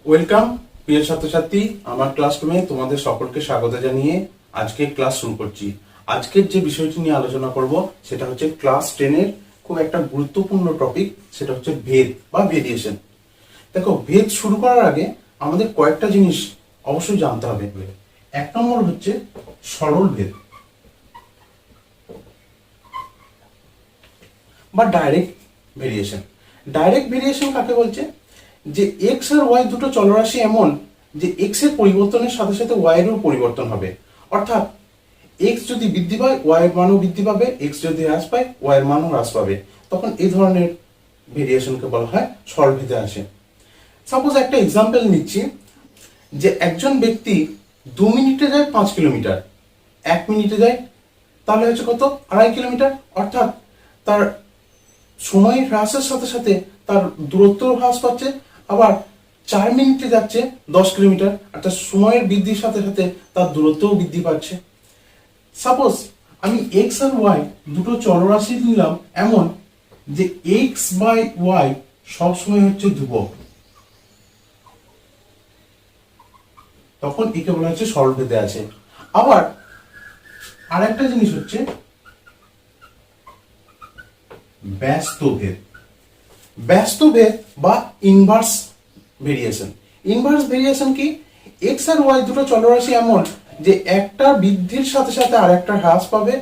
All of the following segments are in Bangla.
ওয়েলকাম প্রিয় ছাত্রছাত্রী, আমার ক্লাসরুমে তোমাদের সকলকে স্বাগত জানিয়ে আজকে ক্লাস শুরু করছি। আজকের যে বিষয়টি নিয়ে আলোচনা করব সেটা হচ্ছে ক্লাস 10-এর খুব একটা গুরুত্বপূর্ণ টপিক, সেটা হচ্ছে ভেদ বা ভেরিয়েশন। দেখো, ভেদ শুরু করার আগে আমাদের কয়েকটা জিনিস অবশ্যই জানতে হবে। এক নম্বর হচ্ছে সরল ভেদ বা ডাইরেক্ট ভেরিয়েশন। ডাইরেক্ট ভেরিয়েশন কাকে বলছে? যে এক্স আর ওয়াই দুটো চলরাশি এমন যে এক্স এর পরিবর্তনের সাথে সাথে ওয়াই এরও পরিবর্তন হবে। অর্থাৎ এক্স যদি বৃদ্ধি পায় ওয়াই এর মানও বৃদ্ধি পাবে, এক্স যদি হ্রাস পায় ওয়াই এর মানও হ্রাস পাবে। তখন এই ধরনের ভেরিয়েশনকে বলা হয় সরলভেদে আসে। সাপোজ একটা এক্সাম্পল নিচ্ছি, যে একজন ব্যক্তি 2 মিনিটে যায় 5 কিলোমিটার, 1 মিনিটে যায় তাহলে হচ্ছে কত? 2.5 কিলোমিটার। অর্থাৎ তার সময় হ্রাসের সাথে সাথে তার দূরত্ব হ্রাস পাচ্ছে। আবার 4 মিনিটে যাচ্ছে 10 কিলোমিটার, অর্থাৎ সময়ের বৃদ্ধির সাথে সাথে তার দূরত্বও বৃদ্ধি পাচ্ছে। সাপোজ আমি এক্স আর ওয়াই দুটো চলরাশি নিলাম এমন যে এক্স বাই ওয়াই সবসময় হচ্ছে ধ্রুবক, তখন একে বলা হচ্ছে সরলভেদে আছে। আবার আরেকটা জিনিস হচ্ছে ব্যস্তভেদ। ব্যস্তভেদ বা ইনভার্স ভেরিয়েশন। ইনভার্স ভেরিয়েশন কি? এক্স আর ওয়াই দুটো চলরাশি এমন যে একটা বৃদ্ধির সাথে সাথে আরেকটা হ্রাস পাবে,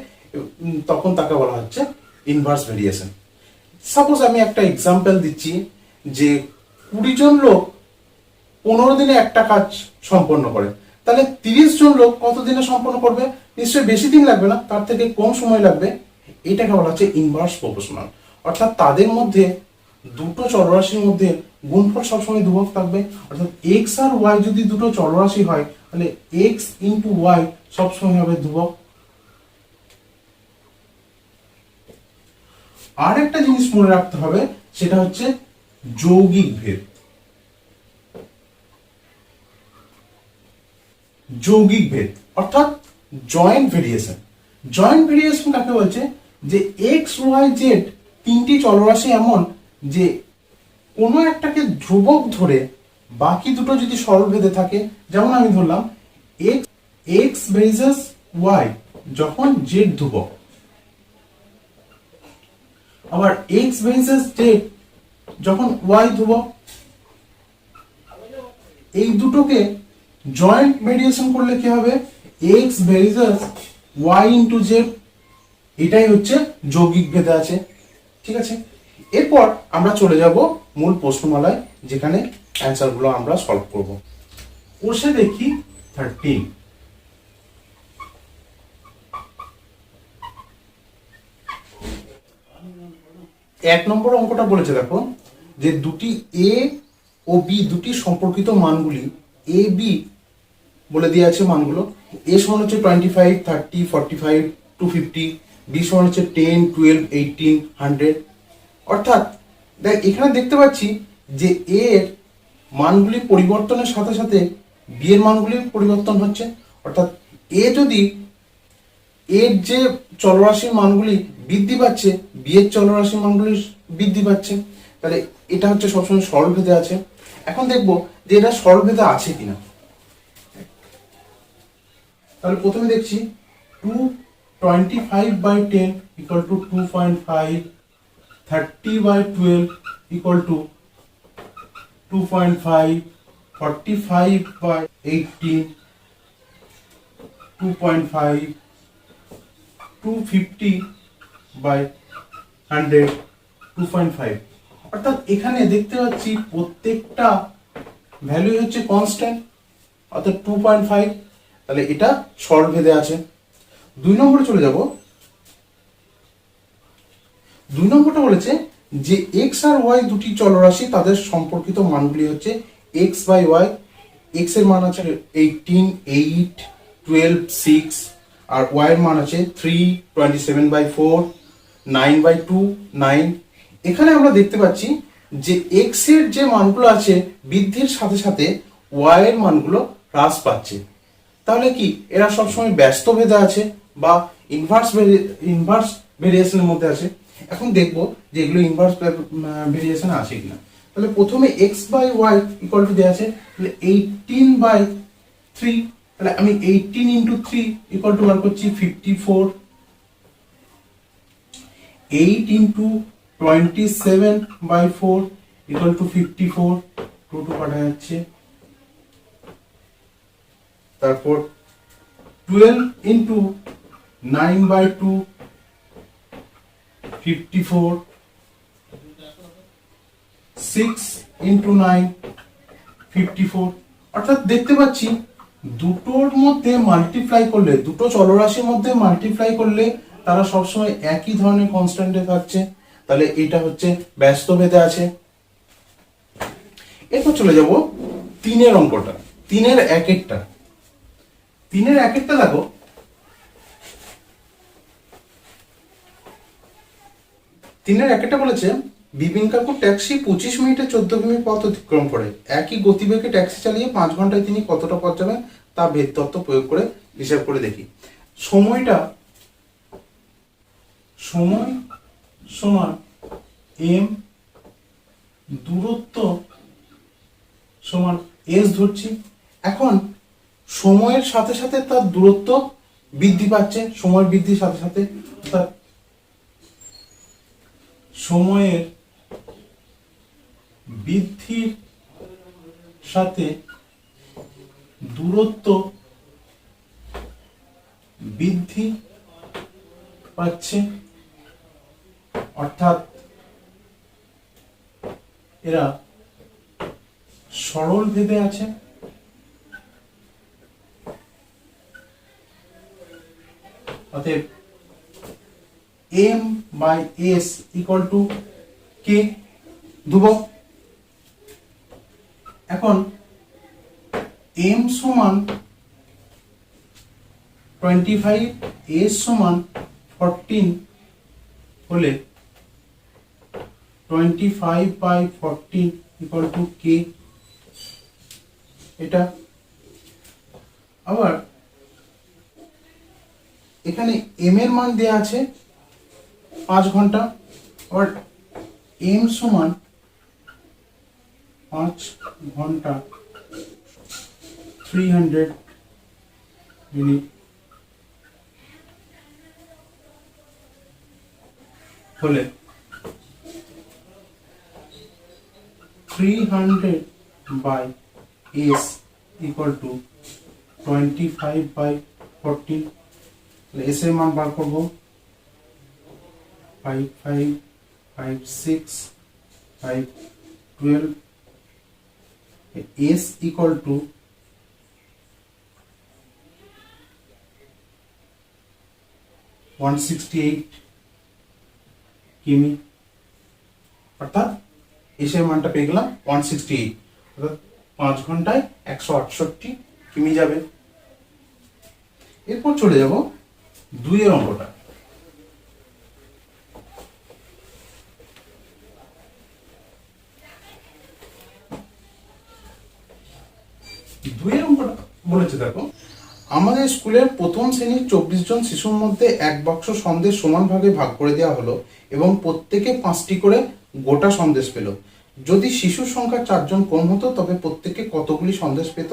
তখন তাকে বলা হচ্ছে ইনভার্স ভেরিয়েশন। সাপোজ আমি একটা এক্সাম্পল দিচ্ছি, যে 20 জন লোক 15 দিনে একটা কাজ সম্পন্ন করে, তাহলে 30 জন লোক কত দিনে সম্পন্ন করবে? নিশ্চয়ই বেশি দিন লাগবে না, তার থেকে কম সময় লাগবে। এটাকে বলা হচ্ছে ইনভার্স প্রপোর্শনাল। অর্থাৎ তাদের মধ্যে দুটো চলরাশির মধ্যে গুণফল সবসময় ধ্রুবক থাকবে। অর্থাৎ এক্স আর ওয়াই যদি দুটো চলরাশি হয় তাহলে এক্স ইন্টু ওয়াই সবসময় হবে ধ্রুবক। আর একটা জিনিস মনে রাখতে হবে, সেটা হচ্ছে যৌগিক ভেদ। যৌগিক ভেদ অর্থাৎ জয়েন্ট ভেরিয়েশন। জয়েন্ট ভেরিয়েশন কাকে বলছে? যে এক্স ওয়াই জেড তিনটি চলরাশি এমন যে কোনো একটাকে ধ্রুবক ধরে বাকি দুটো যদি সরলভেদে থাকে, যেমন আমি ধরলাম এক্স এক্স ভার্সেস ওয়াই যখন জেড ধ্রুবক, আবার এক্স ভার্সেস জেড যখন ওয়াই ধ্রুবক, এই দুটোকে জয়েন্ট ভেরিয়েশন করলে কি হবে? X versus y into z. এটাই হচ্ছে যৌগিক ভেদে আছে। ঠিক আছে, এরপর আমরা চলে যাব মূল প্রশ্নমালায়, যেখানে অ্যান্সার গুলো আমরা সলভ করব। কোষে দেখি 13। এক নম্বর অঙ্কটা বলেছে, দেখো যে দুটি এ ও বি দুটি সম্পর্কিত মানগুলি এ বি বলে দিয়ে আছে মানগুলো। এ সমান হচ্ছে 25, 30, 45, 250, বি সমান হচ্ছে 10, 12, 18, 100। অর্থাৎ দেখ, এখানে দেখতে পাচ্ছি যে এ এর মানগুলি পরিবর্তনের সাথে সাথে বি এর মানগুলি পরিবর্তন হচ্ছে। অর্থাৎ এ যদি এর যে চলরাশির মানগুলি বৃদ্ধি পাচ্ছে, বি এর চলরাশির মানগুলি বৃদ্ধি পাচ্ছে, তাহলে এটা হচ্ছে সবসময় সরলভেদে আছে। এখন দেখবো যে এটা সরলভেদে আছে কিনা। তাহলে প্রথমে দেখছি 225/10 equal to 2.5, 30/12 equal to 2.5, 45/18 2.5, 250/100 2.5। অর্থাৎ এখানে দেখতে পাচ্ছি প্রত্যেকটা ভ্যালু হচ্ছে কনস্ট্যান্ট, অর্থাৎ 2.5। তাহলে এটা সরলভেদে আছে। 2 নম্বরে চলে যাব। 2 নম্বরটা বলেছে যে এক্স আর ওয়াই দুটি চলরাশি, তাদের সম্পর্কিত মানগুলি হচ্ছে এক্স বাই ওয়াই। এক্স এর মান আছে 18, 8, 12, 6, আর ওয়াই এর মান আছে 3, 27/4, 9/2, 9। এখানে আমরা দেখতে পাচ্ছি যে এক্স এর যে মানগুলো আছে বৃদ্ধির সাথে সাথে ওয়াই এর মানগুলো হ্রাস পাচ্ছে। তাহলে কি এরা সবসময় ব্যস্ত ভেদে আছে বা ইনভার্স ভেরিয়েশনের মধ্যে আছে? এখন দেখবো যে এগুলো ইনভার্স ভেরিয়েশন আছে কিনা। তাহলে প্রথমে x/y ইকুয়াল টু দেওয়া আছে, তাহলে 18/3, তাহলে আমি 18 ইন্টু 3 ইকুয়াল টু বার করছি 54, 8 ইন্টু 27/4 ইকুয়াল টু 54, 2 কাটা যাচ্ছে। তারপর 12 ইন্টু 9/2 54, 6 ইন্টু 9 54। অর্থাৎ দেখতে পাচ্ছি দুটোর মধ্যে মাল্টিপ্লাই করলে, দুটো চলরাশির মধ্যে মাল্টিপ্লাই করলে তারা সবসময় একই ধরনের কনস্ট্যান্টে থাকছে। তাহলে এটা হচ্ছে ব্যস্ত ভেদে আছে। এরপর চলে যাব 3-এর অঙ্কটা, 3-এর 1-এরটা। 3-এর 1-এরটা দেখো, 3-এর 1-এরটা বলেছে বিপিন কাকুর ট্যাক্সি 25 মিনিটে 14 কিমি পথ অতিক্রম করে। একই গতিবেগে ট্যাক্সি চালিয়ে 5 ঘন্টায় তিনি কতটা পথ যাবেন তা ভেদ তত্ত্ব প্রয়োগ করে হিসাব করে দেখি। সময় সমান m, দূরত্ব সমান s ধরছি। এখন সময়ের সাথে সাথে তার দূরত্ব বৃদ্ধি পাচ্ছে, সময় বৃদ্ধির সাথে সাথে, অর্থাৎ সময়ের বৃদ্ধির সাথে দূরত্ব বৃদ্ধি পাচ্ছে, অর্থাৎ এরা সরল ভেদে আছে। অতএব m/s ইকুয়াল টু k ধ্রুবক। এখন m সমান 25, s সমান 14 হলে 25/14 ইকুয়াল টু k। এটা আবার এখানে m এর মান দেয়া আছে 5 ঘন্টা, আর m সমান 5 ঘন্টা 300 মিনিট হলে 300/s ইকুয়াল টু 25/14। s এর মান বার করব 5, 5, 5, 6, 5, 12, s equal to 168 কিমি, অর্থাৎ s এর মানটা পেয়ে গেলাম 168, অর্থাৎ 5 ঘন্টায় 168 কিমি যাবে। এরপর চলে যাব 2-এর অঙ্কটা। 2-এর অঙ্কটা বলেছে দেখো, আমাদের স্কুলের প্রথম শ্রেণীর 24 জন শিশুর মধ্যে এক বাক্স সন্দেশ সমান ভাগে ভাগ করে দেওয়া হলো এবং প্রত্যেকে 5টি করে গোটা সন্দেশ পেল। যদি শিশুর সংখ্যা 4 জন কম হতো তবে প্রত্যেকে কতগুলি সন্দেশ পেত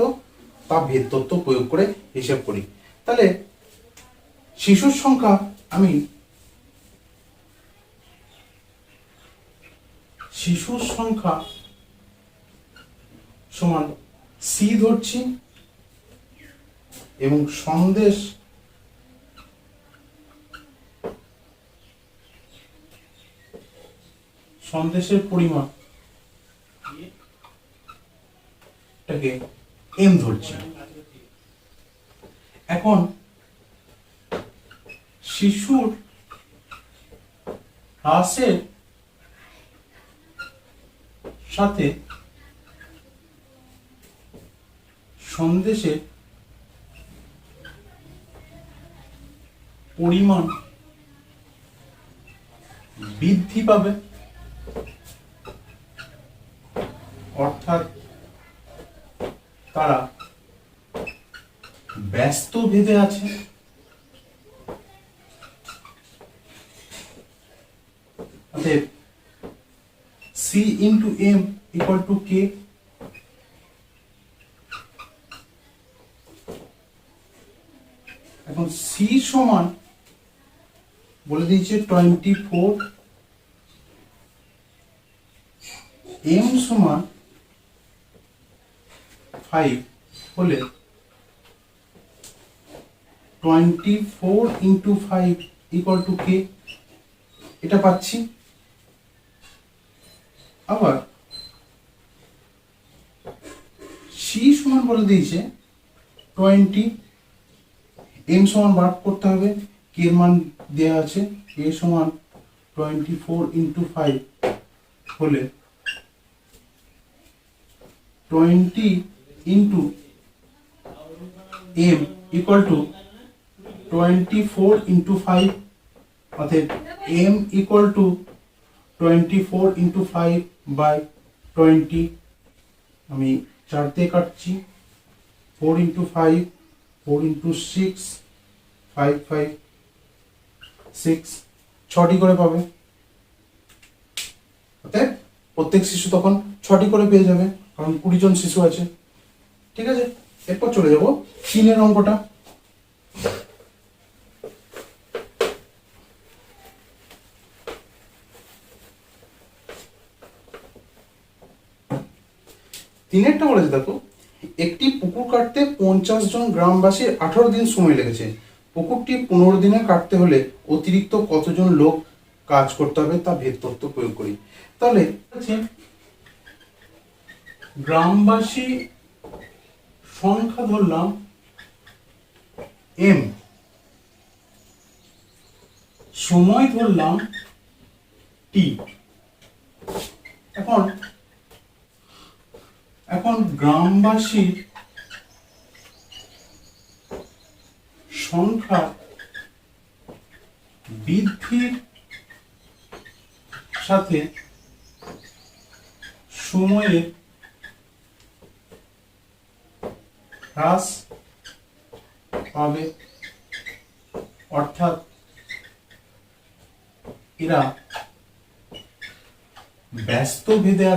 তা ভেদ তত্ত্ব প্রয়োগ করে হিসাব করি। তাহলে শিশুর সংখ্যা আমি সমান c ধরছি এবং সন্দেশের পরিমাণ এটাকে m ধরছি। এখন শিশুর হ্রাসের সাথে সন্দেশের পরিমাণ বৃদ্ধি পাবে, অর্থাৎ তারা ব্যস্ত ভেদে আছে। অতএব c into m equal to কে। এখন সি সমান বলে দিয়েছে 24, এম সমান 5 হলে 24 ইন্টু 5 ইকুয়াল টু কে, এটা পাচ্ছি। আবার সি সমান বলে দিয়েছে 20, এম সমান বার করতে হবে, কে এর মান দেওয়া আছে, কে সমান 24 ইন্টু 5 হলে 20 into m equal to 24 into 5, অর্থাৎ m equal to 24 into 5 by 20। আমি 4 দিয়ে কাটছি, 4 ইন্টু 5, 4 ইন্টু 6, 5 5 6, 6টি করে পাবে। অর্থাৎ প্রত্যেক শিশু তখন 6টি করে পেয়ে যাবে, কারণ 20 জন শিশু আছে। ঠিক আছে, এরপর চলে যাব 3 অঙ্কটা। তিনেরটা বলেছে দেখো, একটি পুকুর কাটতে 50 জন গ্রামবাসীর 18 দিন সময় লেগেছে। পুকুরটি 15 দিনে কাটতে হলে অতিরিক্ত কতজন লোক কাজ করতে হবে তা ভেদ তত্ত্ব প্রয়োগ করি। তাহলে গ্রামবাসী সংখ্যা ধরলাম এম, সময় ধরলাম টি। এখন গ্রামবাসীর সংখ্যা বৃদ্ধির সাথে সময়ের হ্রাস পাবে, অর্থাৎ এরা ব্যস্ত ভেদে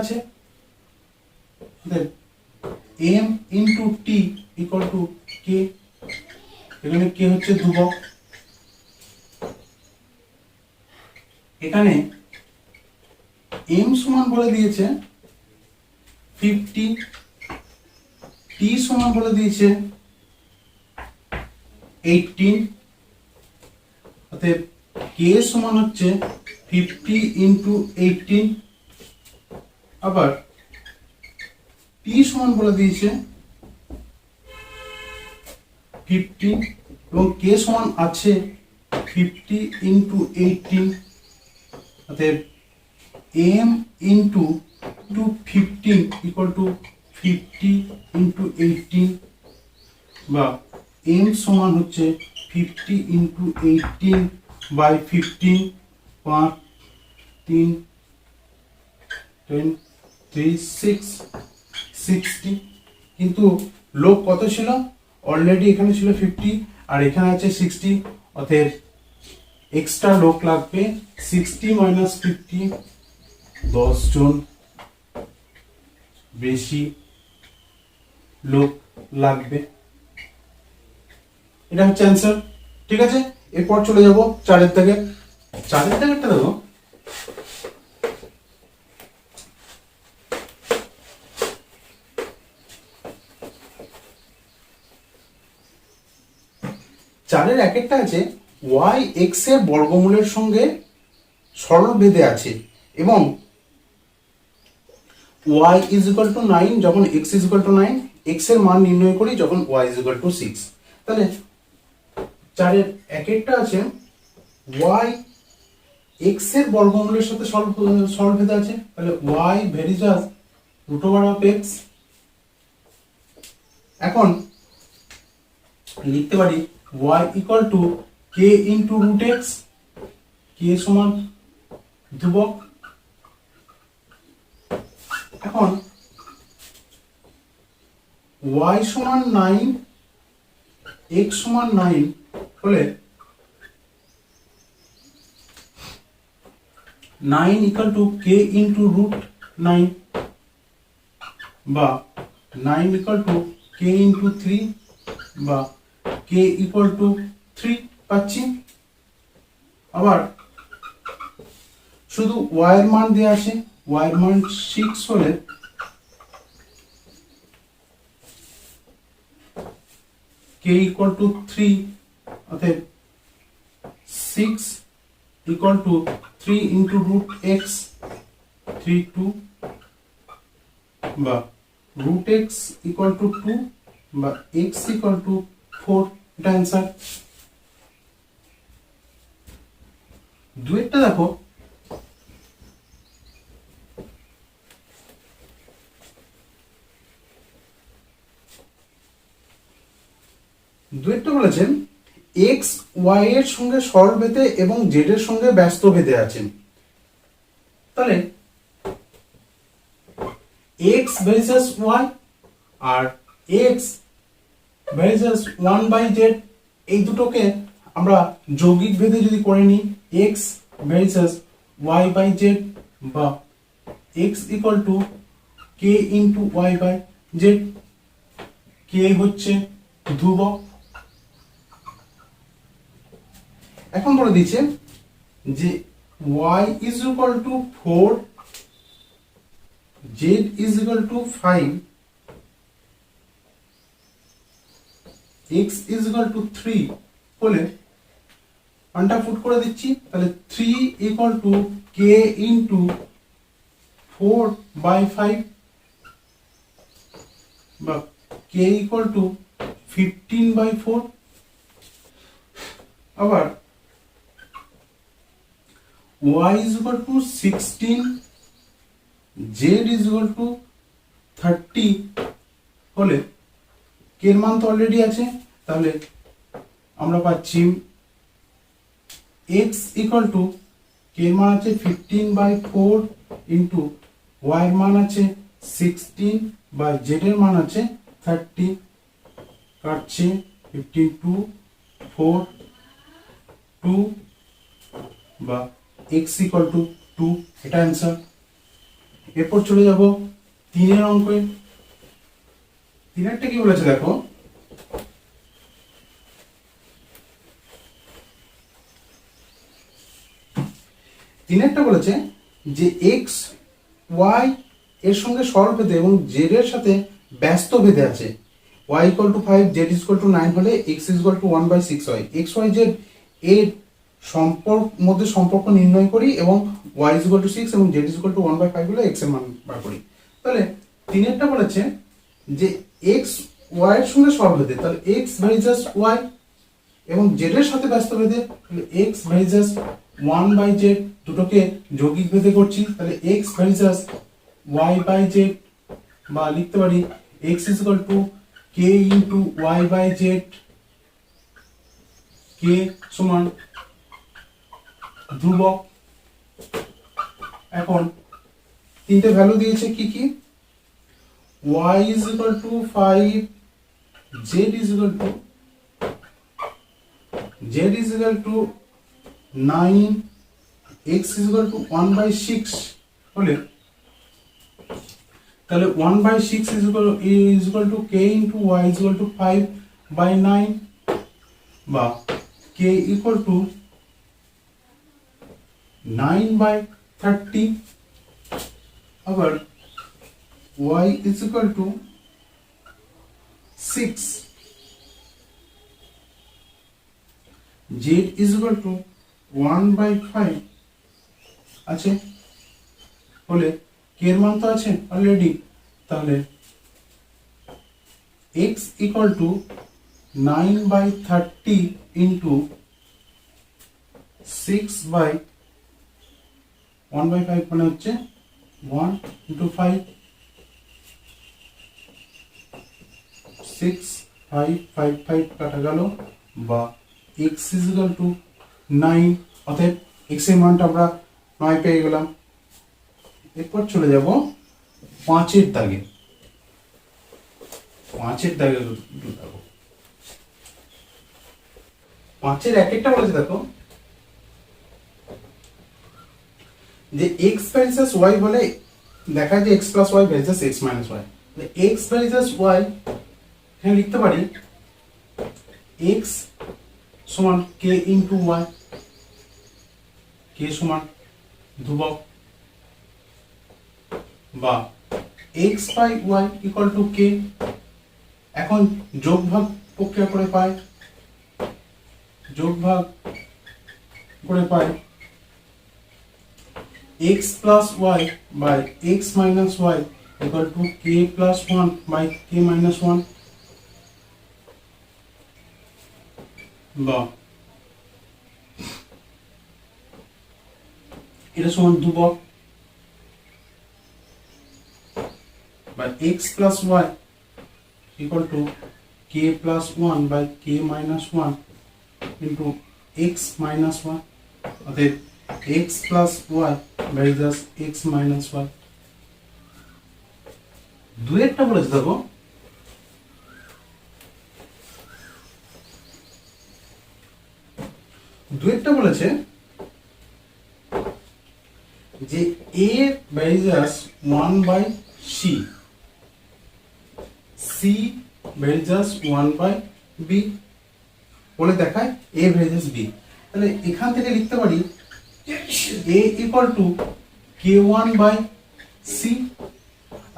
আছে। M into T equal to K, এখানে কে হচ্ছে ধ্রুবক। এখানে এম সমান বলে দিয়েছে 50, টি সমান বলে দিয়েছে 18, অতএব কে সমান হচ্ছে 50 ইন্টু 18। আবার টি সমান বলে দিয়েছে 50 এবং কে সমান আছে 50 ইন্টু 18, অতএব m into 15 equal to 50 into 18, বা এম সমান হচ্ছে 50 ইন্টু 18 বাই 15, 5 3 10 3 6 60। কিন্তু লোক কত ছিল? অলরেডি এখানে ছিল 50 আর এখানে আছে 60, অতএব এক্সট্রা লোক লাগবে 60 মাইনাস 50, 10 জন বেশি লোক লাগবে। এটা হচ্ছে অ্যান্সার। ঠিক আছে, এরপর চলে যাব 4 দাগের। 4 দাগেরটা দেখো, চারের এক একটা আছে y x এর বর্গমূলের সঙ্গে সরল ভেদে আছে এবং y is equal to 9 যখন x is equal to 9, x এর মান নির্ণয় করি যখন y is equal to 6। তাহলে চারের এক একটা আছে y x এর বর্গমূলের সাথে সরল ভেদে আছে, তাহলে y ভেরিজাস √x। এখন লিখতে পারি y equal to k into √x, k সমান ধ্রুবক। এখন y সমান 9, x সমান 9 হলে 9 equal to k into root 9 বা 9 ইকুয়াল টু কে ইন্টু 3 বা কে ইকুয়াল টু 3 পাচ্ছি। আবার শুধু y এর মান দেওয়া আছে, y এর মান 6 হলে k ইকুয়াল টু 3 অতএব 6 equal to 3 into root x 3 2 বা রুট এক্স ইকুয়াল টু 2 বা এক্স ইকুয়াল টু 4, এটা অ্যান্সার। দুইটা দেখো, দুইটা বলেছেন এক্স ওয়াই এর সঙ্গে সরল ভেদে এবং জেড এর সঙ্গে ব্যস্ত ভেদে আছেন। তাহলে এক্স ভার্সেস ওয়াই আর এক্স ভার্সেস 1/z, এই দুটোকে আমরা যৌগিক ভেদে যদি করে নিই, x versus y by z বা x equal to k into y by z. K হচ্ছে ধ্রুবক। এখন বলে দিচ্ছে যে y is equal to 4, z is equal to 5, x is equal to 3 বলে মানটা পুট করে দিচ্ছি। তাহলে 3 equal to k into 4/5 বা k equal to 15/4। আবার y is equal to 16, z is equal to 30 হলে k এর মান তো অলরেডি আছে, তাহলে আমরা পাচ্ছি x equal to k এর মান আছে 15/4 ইন্টু y এর মান আছে 16 বা z এর মান আছে 30, কাটছে 15 2 4 2 বা x equal to 2, এটা অ্যান্সার। এরপর চলে যাব 3 এর অঙ্কে। 3 এরটা কি বলেছে দেখো, তিনেরটা বলেছে যে x y এর সঙ্গে সরল ভেদে এবং z এর সাথে ব্যস্ত ভেদে আছে। y equal to 5, z equal to 9 হলে x equal to 1/6 হয়। x y z এর মধ্যে সম্পর্ক নির্ণয় করি এবং y is equal to 6 এবং z is equal to 1/5 হলে x এর মান বার করি। তাহলে তিনেরটা বলেছে যে x y এর সঙ্গে সরলভেদে, তাহলে x ভার্সেস y এবং z এর সাথে ব্যস্ত ভেদে, তাহলে x ভার্সেস 1/z দুটোকে যৌগিক ভেদে করছি। তাহলে x ভার্সেস y/z বা লিখতে পারি x is equal to k into y/z, k সমান ধ্রুবক। এখন তিনটে ভ্যালু দিয়েছে কি কি, y is equal to 5, z is equal to 9, x is equal to 1/6 হলে তাহলে 1/6 is equal to k into y is equal to 5/9 বা k equal to 9/30। আবার y is equal to 6, z is equal to 1/5 আছে হলে k এর মান তো আছে অলরেডি, তাহলে x equal to 9/30 into 6/1/5 মানে হচ্ছে 1 into 5, 6 5 5 5 কাটা গেল বা x is equal to 9, অতএব x এর মানটা আমরা 9 পেয়ে গেলাম। এরপর চলে যাব 5 এর দাগে। 5 এর দাগে দেখো, 5 এর এক একটা বলেছে দেখো যে এক্স ভ্যারিজাস ওয়াই বলে দেখায় যে x plus y varies as x minus y, x varies as y এখানে লিখতে পারি এক্স সমান কে ইন্টু ওয়াই, কে সমান ধ্রুবক, বা x by y equal to কে। এখন যোগ ভাগ প্রক্রিয়া করে পাই, যোগ ভাগ করে পাই x plus y by x minus y equal to k plus 1 by k minus 1, বা এটা সমান ধ্রুবক, by x plus y equal to k plus 1 by k minus 1 into x minus 1, অতএব x plus y varies as x minus y। দুয়েরটা বলেছে দেখো, দুয়েরটা বলেছে যে a varies as 1 by c, c varies as 1 by b বলে দেখায় a ভ্যারিজাস b। তাহলে এখান থেকে লিখতে পারি a equal to k1 by c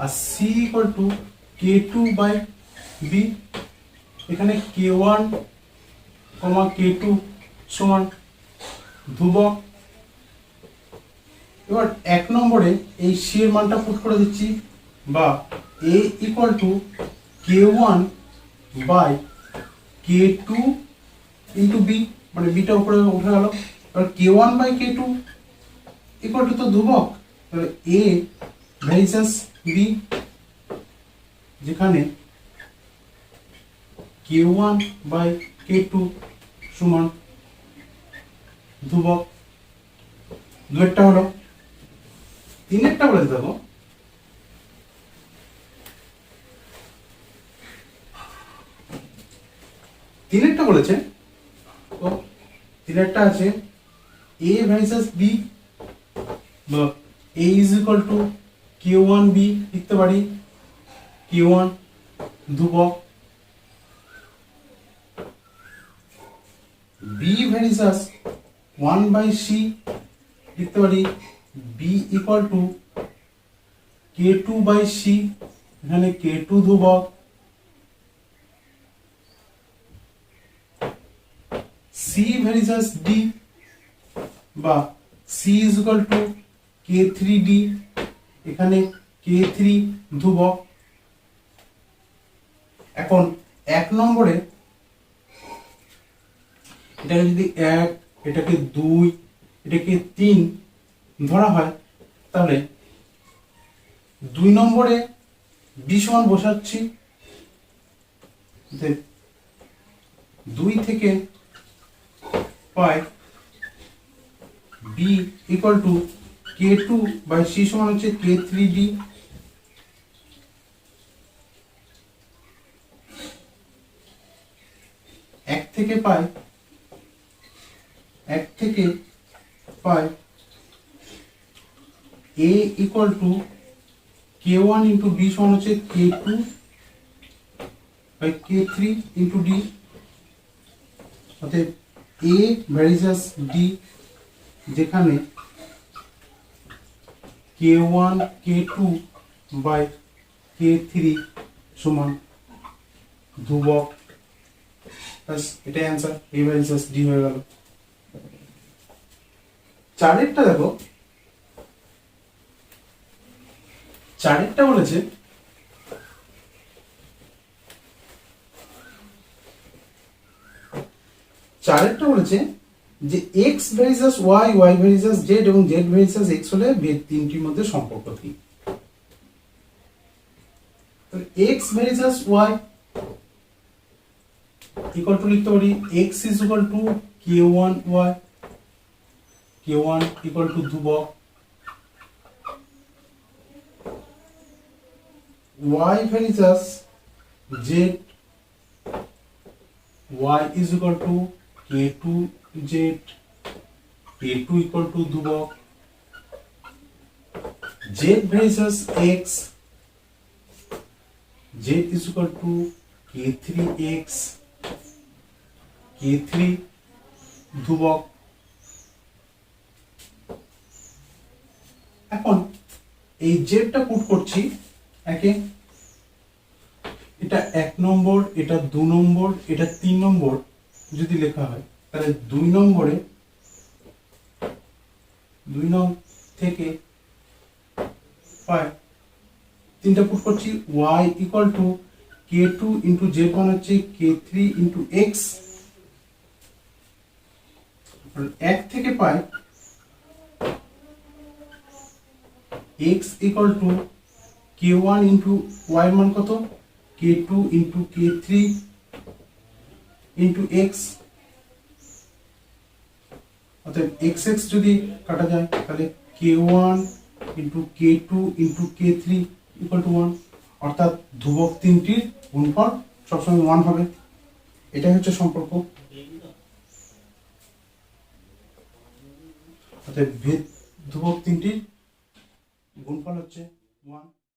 R c equal to k2 by b। এখানে k1 k2 সমান ধ্রুবক। এবার এক নম্বরে এই c এর মানটা পুট করে দিচ্ছি, বা a equal to k1 by k2 into b, মানে বিটা উপরে উঠে গেল। এবার k1 by k2 equal to তো ধ্রুবক, তাহলে a ভ্যারিজাস b, যেখানে k1 by k2 সমান ধ্রুবক। দুয়েরটা হলো। তিনেরটা বলে দেখো, তিনেরটা বলেছে তো তিনেরটা আছে a ভ্যারিজাস b, বা a is equal to k1b লিখতে পারি, k1 ধ্রুবক, b ভ্যারিজাস 1 by c লিখতে পারি b equal to k2 by c, এখানে k2 ধ্রুবক, c ভ্যারিজাস d, বা c is equal to k3d, এখানে k3 ধ্রুবক। এখন এক নম্বরে এটাকে যদি 1, এটাকে 2, এটাকে 3 ধরা হয়, তাহলে 2 নম্বরে b সমান বসাচ্ছি, 2 থেকে পাই b equal to k2 by c সমান হচ্ছে k3d, এক থেকে পাই a equal to k1 into b সমান হচ্ছে k2 by k3 into d, অতএব a ভ্যারিজাস d, যেখানে k1 k2 by k3 সমান ধ্রুবক। বাস এটাই অ্যান্সার, a ভ্যারিজাস d হয়ে গেল। চারেরটা দেখো, চারেরটা বলেছে যে x varies as y, y varies as z এবং z ভ্যারিজাস x হলে তিনটির মধ্যে সম্পর্ক কি। তাহলে x varies as y equal to লিখতে পারি x is equal to k1 y, k1 equal to ধ্রুবক, y varies as z, y is equal to k2 z, k2 equal to ধ্রুবক, z versus x, z is equal to k3x, k3 ধ্রুবক। এখন এই জেডটা পুট করছি একে, এটা 1 নম্বর, এটা 2 নম্বর, এটা 3 নম্বর যদি লেখা হয় তাহলে 2 নম্বরে 2 নং থেকে পাই 3টা পুট করছি y equal to k2 into z1 হচ্ছে k3 ইন্টু x, 1 থেকে পাই x equal to k1 into y এর মান কত, k2 into k3 into x, অর্থাৎ xx যদি কাটা যায় তাহলে k1 into k2 into k3 equal to 1, অর্থাৎ ধ্রুবক তিনটির গুণফল সবসময় 1 হবে। এটাই হচ্ছে সম্পর্ক। অর্থাৎ ধ্রুবক তিনটির গুণফল হচ্ছে 1।